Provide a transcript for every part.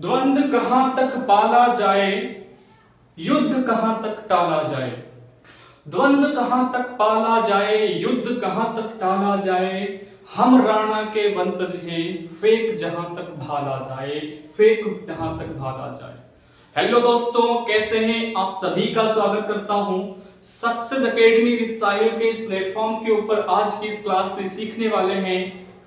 द्वंद्व कहां तक पाला जाए, युद्ध कहां तक टाला जाए। द्वंद्व कहां तक पाला जाए, युद्ध कहां तक टाला जाए। हम राणा के वंशज हैं, फेक जहां तक भाला जाए, फेक जहां तक भाला जाए। हेलो दोस्तों, कैसे हैं आप? सभी का स्वागत करता हूं सक्सेस एकेडमी विद साहिल के इस प्लेटफॉर्म के ऊपर। आज की इस क्लास में सीखने वाले हैं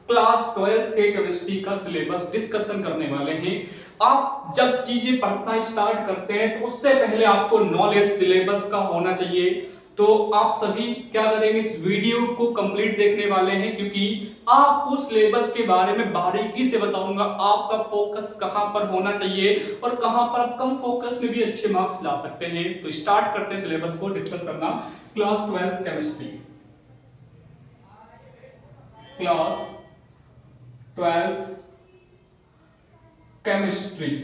क्लास 12th के केमिस्ट्री का सिलेबस डिस्कशन करने वाले हैं। आप जब चीजें पढ़ना स्टार्ट करते हैं तो उससे पहले आपको नॉलेज सिलेबस का होना चाहिए। तो आप सभी क्या करेंगे, इस वीडियो को कंप्लीट देखने वाले हैं, क्योंकि आपको सिलेबस के बारे में बारीकी से बताऊंगा। आपका फोकस कहां पर होना चाहिए और कहां पर आप कम फोकस में भी अच्छे मार्क्स ला सकते हैं। तो स्टार्ट करते हैं सिलेबस को डिस्कस करना। Class 12th chemistry, class 12th chemistry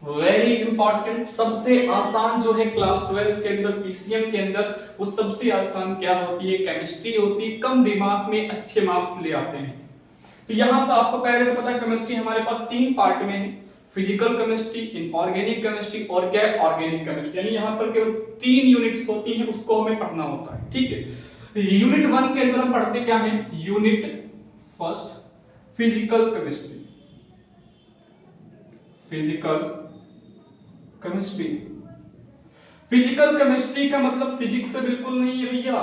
very important. सबसे आसान जो है क्लास 12 के अंदर पीसीएम के अंदर, वो सबसे आसान क्या होती है? केमिस्ट्री होती है। कम दिमाग में अच्छे मार्क्स ले आते हैं। तो यहाँ पर आपको पहले से पता है केमिस्ट्री हमारे पास 3 पार्ट में है, फिजिकल केमिस्ट्री, इनऑर्गेनिक केमिस्ट्री और क्या ऑर्गेनिक केमिस्ट्री। यानी यहाँ पर केवल 3 यूनिट्स होती हैं, उसको हमें पढ़ना होता है। ठीक है, यूनिट 1 के अंदर हम पढ़ते क्या है? Unit first physical chemistry, physical chemistry. Physical chemistry का मतलब फिजिक्स से बिल्कुल नहीं है भैया।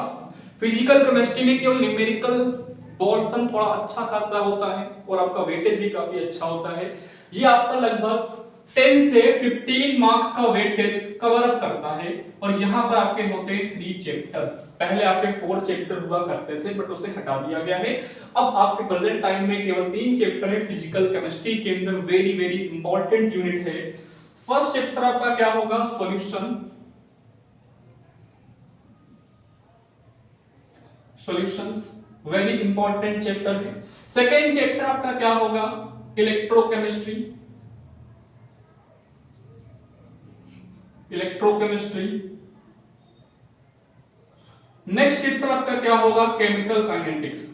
फिजिकल केमिस्ट्री में केवल न्यूमेरिकल पोर्शन थोड़ा अच्छा खासा होता है और आपका वेटेज भी काफी अच्छा होता है। ये आपका लगभग 10 से 15 मार्क्स का वेटेज कवर अप करता है। और यहाँ पर आपके होते हैं 3 चैप्टर्स। पहले आपके 4 चैप्टर हुआ करते थे, बट उसे हटा दिया गया है। अब आपके प्रेजेंट टाइम में केवल 3 चैप्टर है फिजिकल केमिस्ट्री के अंदर। वेरी वेरी इंपॉर्टेंट यूनिट है। फर्स्ट चैप्टर आपका क्या होगा? Solution, solutions, very important chapter है। सेकेंड चैप्टर आपका क्या होगा? Electrochemistry, electrochemistry. नेक्स्ट चैप्टर आपका क्या होगा? Chemical kinetics,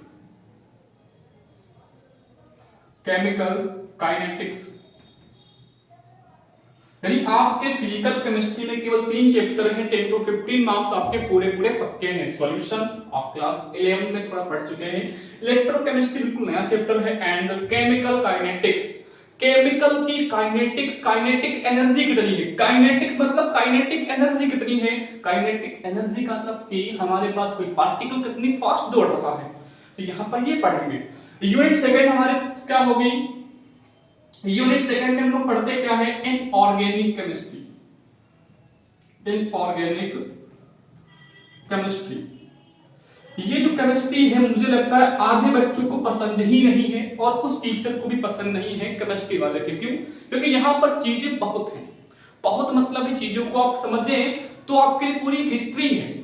chemical kinetics. यानी आपके फिजिकल केमिस्ट्री में केवल 3 चैप्टर हैं। 10 to 15 मार्क्स आपके पूरे पूरे पक्के हैं। सॉल्यूशंस आप क्लास 11 में थोड़ा पढ़ चुके हैं। इलेक्ट्रोकेमिस्ट्री बिल्कुल नया चैप्टर है। एंड केमिकल काइनेटिक्स, केमिकल की काइनेटिक्स, काइनेटिक एनर्जी कितनी है। काइनेटिक्स मतलब काइनेटिक एनर्जी कितनी है। काइनेटिक एनर्जी का मतलब कि हमारे पास कोई पार्टिकल कितनी फास्ट दौड़ रहा है। तो यहां पर ये पढ़ेंगे। यूनिट सेकंड हमारे क्या होगी? यूनिट सेकंड में हम लोग पढ़ते क्या है? Inorganic chemistry, inorganic chemistry. ये जो केमिस्ट्री है मुझे लगता है आधे बच्चों को पसंद ही नहीं है और कुछ टीचर को भी पसंद नहीं है केमिस्ट्री वाले के। क्यों? क्योंकि यहाँ पर चीजें बहुत हैं। बहुत मतलब है, चीजों को आप समझें तो आपके लिए पूरी हिस्ट्री है,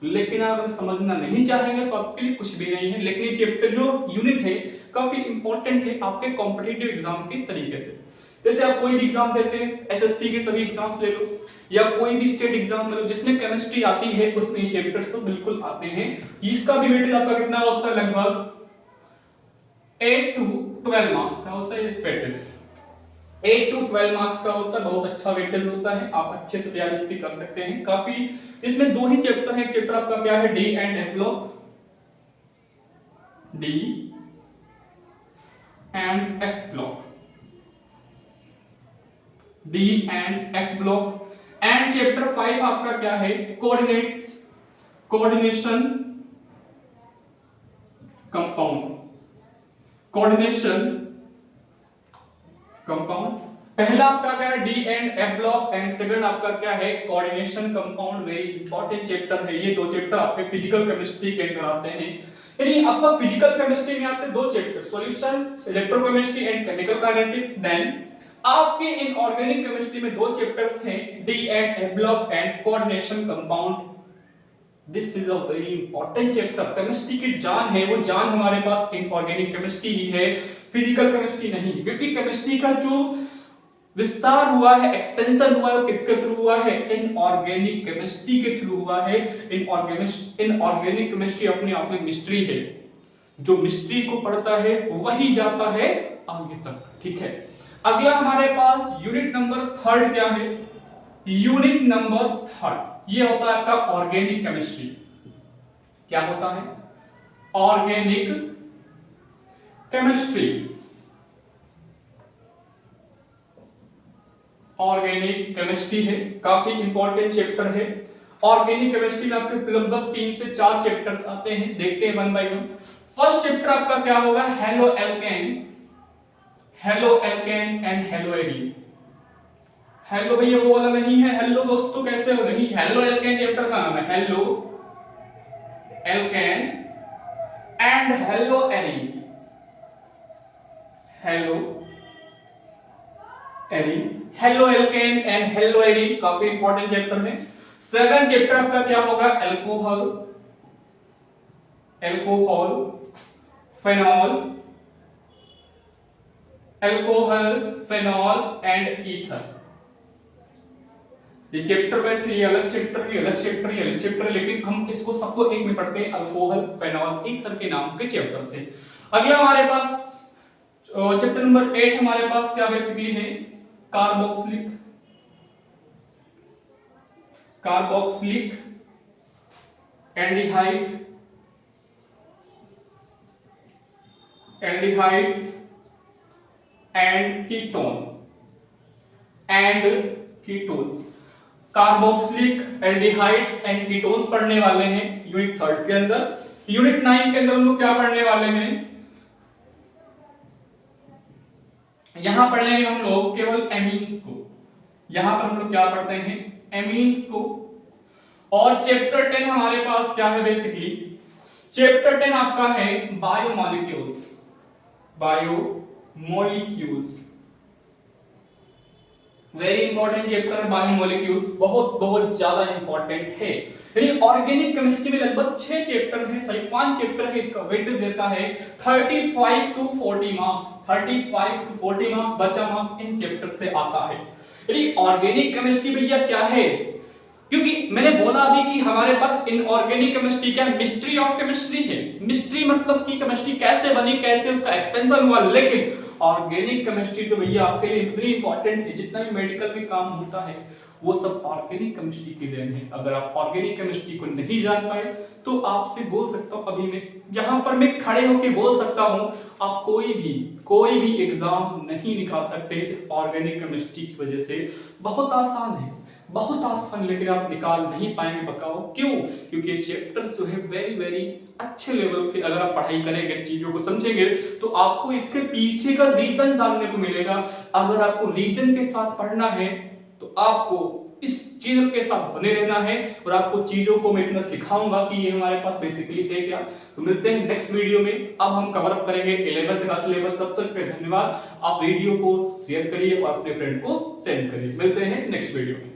लेकिन अगर समझना नहीं चाहेंगे तो आपके लिए कुछ भी नहीं है। लेकिन ये चैप्टर जो यूनिट है काफी इंपॉर्टेंट है आपके कॉम्पिटिटिव एग्जाम के तरीके से। जैसे आप कोई भी एग्जाम देते हैं, एसएससी के सभी एग्जाम्स ले लो या कोई भी स्टेट एग्जाम ले लो, जिसमें केमिस्ट्री आती है उसमें ये चैप्टर्स तो बिल्कुल आते हैं। इसका भी वेटेज आपका कितना होता है? लगभग 8 to 12 मार्क्स का होता है वेटेज। 8 to 12 मार्क्स का होता है, बहुत अच्छा वेटेज होता है। आप अच्छे से तैयारी इसकी कर सकते हैं। काफी इसमें 2 ही चैप्टर हैं। एक चैप्टर आपका क्या है? D and f block, D and f block, D and f block. And chapter 5 आपका क्या है? Coordinates, coordination compound, coordination compound. पहला आपका क्या है? D and f block and second आपका क्या है? Coordination compound. Very important chapter है। ये 2 चैप्टर आपके फिजिकल केमिस्ट्री के अंदर आते हैं। यानी आपका फिजिकल केमिस्ट्री में आते हैं 2 chapter, solutions, electrochemistry and chemical kinetics. Then आपके इनऑर्गेनिक केमिस्ट्री में 2 चैप्टर्स हैं, d and f block and coordination compound. This is a very important chapter. Chemistry की जान है, वो जान हमारे पास इनऑर्गेनिक केमिस्ट्री ही है, फिजिकल केमिस्ट्री नहीं। क्योंकि केमिस्ट्री का जो विस्तार हुआ है, एक्सपेंशन हुआ है, किसके थ्रू हुआ है? इनऑर्गेनिक केमिस्ट्री के थ्रू हुआ है। इनऑर्गेनिक केमिस्ट्री अपने आप में मिस्ट्री है। जो मिस्ट्री को पढ़ता है वही जाता है आगे तक, ठीक है। अगला हमारे पास यूनिट नंबर थर्ड क्या है? यूनिट नंबर थर्ड ये होता है आपका ऑर्गेनिक केमिस्ट्री। क्या होता है? Organic chemistry. ऑर्गेनिक केमिस्ट्री है, काफी इंपॉर्टेंट चैप्टर है। ऑर्गेनिक केमिस्ट्री में आपके लगभग 3 से 4 चैप्टर्स आते हैं, देखते हैं one by one. First chapter आपका क्या होगा? Halo alkane, halo alkane and hello arene. Hello भैया वो वाला नहीं है, हेलो दोस्तों कैसे हो, नहीं, हेलो एल्केन चैप्टर का नाम है, halo alkane and hello arene, hello arene, halo alkane and hello arene, काफी इंपॉर्टेंट चैप्टर है। सेकंड चैप्टर आपका क्या होगा? Alcohol, alcohol, phenol, alcohol, phenol and ether. ये चैप्टर वैसे ये अलग चैप्टर, ये अलग चैप्टर, ये अलग चैप्टर, लेकिन हम इसको सबको एक में पढ़ते हैं, अल्कोहल, फेनॉल, ईथर के नाम के चैप्टर से। अगला हमारे पास चैप्टर नंबर 8 हमारे पास क्या बेसिकली है? Carboxylic, carboxylic aldehyde, aldehydes and ketone and ketones. Carboxylic aldehydes and ketones पढ़ने वाले हैं यूनिट 3 के अंदर। यूनिट 9 के अंदर हम लोग क्या पढ़ने वाले हैं? यहां पढ़ेंगे हम लोग केवल एमीन्स को। यहां पर हम लोग क्या पढ़ते हैं? एमीन्स को। और चैप्टर 10 हमारे पास क्या है बेसिकली? चैप्टर 10 आपका है biomolecules, biomolecules, very important chapter है बायोमॉलिक्यूल्स, बहुत बहुत ज्यादा इंपॉर्टेंट है। यानी ऑर्गेनिक केमिस्ट्री में लगभग 6 चैप्टर हैं, सॉरी 5 चैप्टर है, इसका वेटेज देता है 35 टू 40 मार्क्स, 35 टू 40 मार्क्स, बचा मार्क्स इन चैप्टर से आता है। यानी ऑर्गेनिक केमिस्ट्री भैया क्या है? क्योंकि मैंने बोला अभी कि हमारे पास इनऑर्गेनिक केमिस्ट्री क्या मिस्ट्री ऑफ केमिस्ट्री है। मिस्ट्री मतलब कि केमिस्ट्री कैसे बनी, कैसे उसका एक्सपेंशन हुआ, लेकिन ऑर्गेनिक केमिस्ट्री तो भैया आपके लिए इतनी इंपॉर्टेंट है, जितना भी मेडिकल में काम होता है वो सब ऑर्गेनिक केमिस्ट्री की देन है। अगर आप ऑर्गेनिक केमिस्ट्री को नहीं जान पाए तो आपसे बोल सकता हूं, अभी मैं यहां पर मैं खड़े होकर बोल सकता हूं, आप कोई भी एग्जाम नहीं निकाल सकते इस ऑर्गेनिक केमिस्ट्री की वजह से। बहुत आसान है, बहुत आसान, लेकिन आप निकाल नहीं पाएंगे। बताओ क्यों? क्योंकि ये चैप्टर्स जो है वेरी वेरी अच्छे लेवल के, अगर आप पढ़ाई करेंगे, चीजों को समझेंगे, तो आपको इसके पीछे का रीजन जानने को मिलेगा। अगर आपको रीजन के साथ पढ़ना है तो आपको इस चीजों के साथ बने रहना है, और आपको चीजों को मैं इतना सिखाऊंगा कि ये हमारे पास बेसिकली है क्या। तो मिलते हैं नेक्स्ट वीडियो में। अब हम कवर अप करेंगे 11th का सिलेबस। तब तक के धन्यवाद। आप वीडियो को शेयर करिए और अपने फ्रेंड को सेंड करिए। मिलते हैं नेक्स्ट वीडियो में।